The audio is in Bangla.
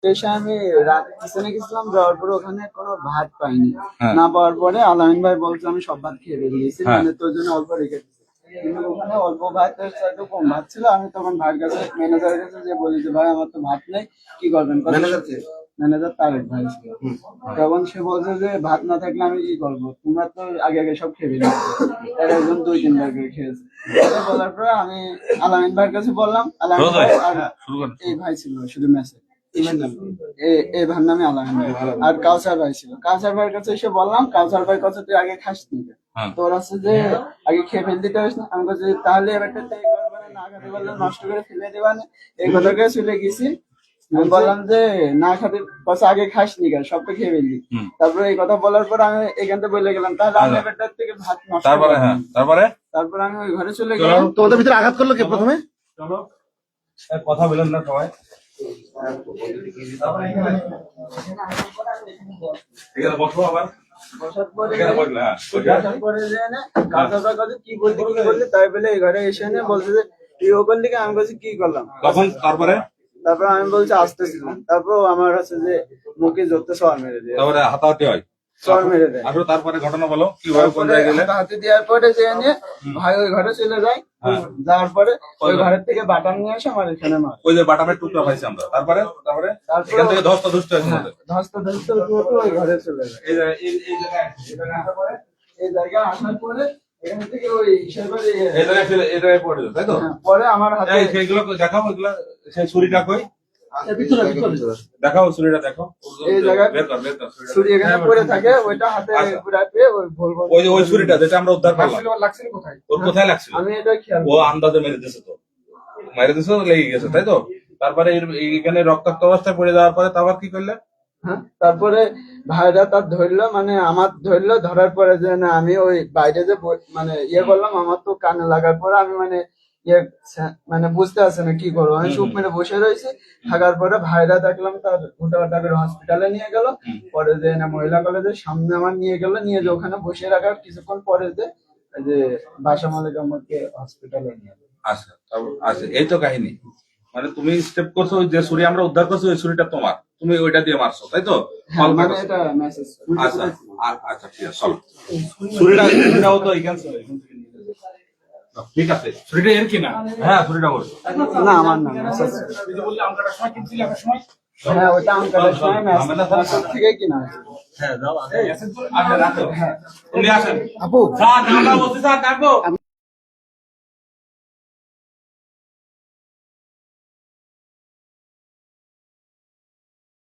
এসে আমি রাত কিচেনে গেছিলাম, যাওয়ার পরে ওখানে কোনো ভাত পাইনি। হ্যাঁ। না পাওয়ার পরে আলামিন ভাই বলছে আমি সব ভাত খেয়ে বেরিয়েছি, হ্যাঁ। মানে তোর জন্য অল্প রেখে দিচ্ছি। কিন্তু ওখানে অল্প ভাতের চাইতে কম ভাত ছিল। আমি তখন ভাইয়ের কাছে, ম্যানেজারের কাছে যে বলি যে ভাই আমার তো ভাত নেই, কি করবেন? ম্যানেজার তারেক ভাই ছিল। তখন সে বলছে যে ভাত না থাকলে আমি কি করবো, তোমরা তো আগে আগে সব খেয়ে বেরিয়েছো। তার একজন 2-3 বার করে খেয়েছে। এটা বলার পরে আমি আলামিন ভাইয়ের কাছে বললাম, আলামিন ভাই আর এই ভাই ছিল শুধু মেসে, এই ভাইয়ের নামে আলামিন ভাই, আর কাউসার ভাই ছিল। কাউসার ভাইয়ের কাছে এসে বললাম, কাউসার ভাই কাছে তুই আগে খাস নি, তোর আছে যে আগে খেয়ে ফেল দিতে পারিস না। আমি বলছি তাহলে এবারটা তাই করবে না, না খেতে পারলে নষ্ট করে ফেলে দেবা না, এই কথা করে চলে গেছি। আমি বললাম যে না খাতে পাশে আগে খাস নি কেন, সবটা খেয়ে ফেললি। তারপরে এই কথা বলার পর আমি এখান থেকে বলে গেলাম, তাহলে আমি এবারটার থেকে ভাত নষ্ট। তারপরে আমি ওই ঘরে চলে গেলাম। তোমাদের ভিতরে আঘাত করলো কে প্রথমে? চলো কথা বলেন না সবাই। এখানে বসো আবার। বসার পরে এখানে বসলে, হ্যাঁ। বসার পরে যে না কাউসার ভাই কি বলতে তাই বলে এই ঘরে এসে এনে বলছে যে তুই ও করলি কি? আমি বলছি কি করলাম? তখন তারপরে আমি বলছি আসতেছিলাম। তারপর আমার আছে যে মুখে জোরতে সর মেরে দেয়, তারপরে হাতাহাতি হয়। সর মেরে দেয়। আসলে তারপরে ঘটনা বলো কিভাবে কোন জায়গায় গেলে? হাতে দেওয়ার পরে যে এনে ভাই ওই ঘরে চলে যায়। যাওয়ার পরে ওই ঘরের থেকে বাটাম নিয়ে আসে আমার এখানে মার। ওই যে বাটামের টুকরা পাইছি আমরা। তারপরে এখান থেকে ধস্ত ধুষ্ট হয়েছে আমাদের। ধস্ত ওই ঘরে চলে যায়। এই জায়গায় এই জায়গায় আসার পরে এখান থেকে ওই এই জায়গায় পড়ে যায়, তাই তো? পরে আমার হাতে সেইগুলো দেখাও, ওইগুলা সেই ছুরিটা কই দেখাও, ছুরিটা দেখো। এই জায়গায় বের কর, বের কর। ছুরি এখানে পড়ে থাকে, ওইটা হাতে ঘুরায় পেয়ে ওই ভুল ভুল ওই যে ওই ছুরিটা যেটা আমরা উদ্ধার করলাম, লাগছিল কোথায়? ওর কোথায় লাগছিল? আমি এটা খেয়াল ও আন্দাজে মেরে দিয়েছে, তো মেরে দিয়েছে, লেগে গেছে, তাই তো? তারপরে এখানে রক্তাক্ত অবস্থায় পড়ে যাওয়ার পরে তারপর কি করলে? হ্যাঁ, তারপরে ভাইরা তার ধরলো, মানে আমার ধরলো। ধরার পরে যে না আমি ওই বাইরে যে মানে ইয়ে করলাম, আমার তো কানে লাগার পরে আমি মানে ইয়ে মানে বুঝতে পারছি না কি করবো। আমি চুপ মেরে বসে রয়েছি। থাকার পরে ভাইরা দেখলাম তার হুটাহুটা করে হসপিটালে নিয়ে গেল। পরে যে না মহিলা কলেজের সামনে আমার নিয়ে গেল, নিয়ে যে ওখানে বসে রাখার কিছুক্ষণ পরে যে বাসা মালিক আমাকে হসপিটালে নিয়ে গেল। আচ্ছা আচ্ছা, এই তো কাহিনী। মানে তুমি স্টেপ করছো, ওই যে ছুরি আমরা উদ্ধার করছো ওই ছুরিটা তোমার, তুমি ওইটা দিয়ে মারছো, তাই তো? হ্যাঁ, মানে এটা মেসেজ। আচ্ছা আচ্ছা, ঠিক আছে, চলো। ছুরিটাও তো এখান থেকে ঠিক আছে। ছুরিটা এর কিনা? হ্যাঁ, ছুরিটা ওর না, আমার না, মেসেজ। হ্যাঁ, ওটা আঙ্কালের সময় মেসেজ থেকে কিনা আছে। হ্যাঁ, যাও আগে। আচ্ছা রাখো। হ্যাঁ, তুমি আসেন আপু স্যার, আমরা বলছি স্যার, ডাকবো।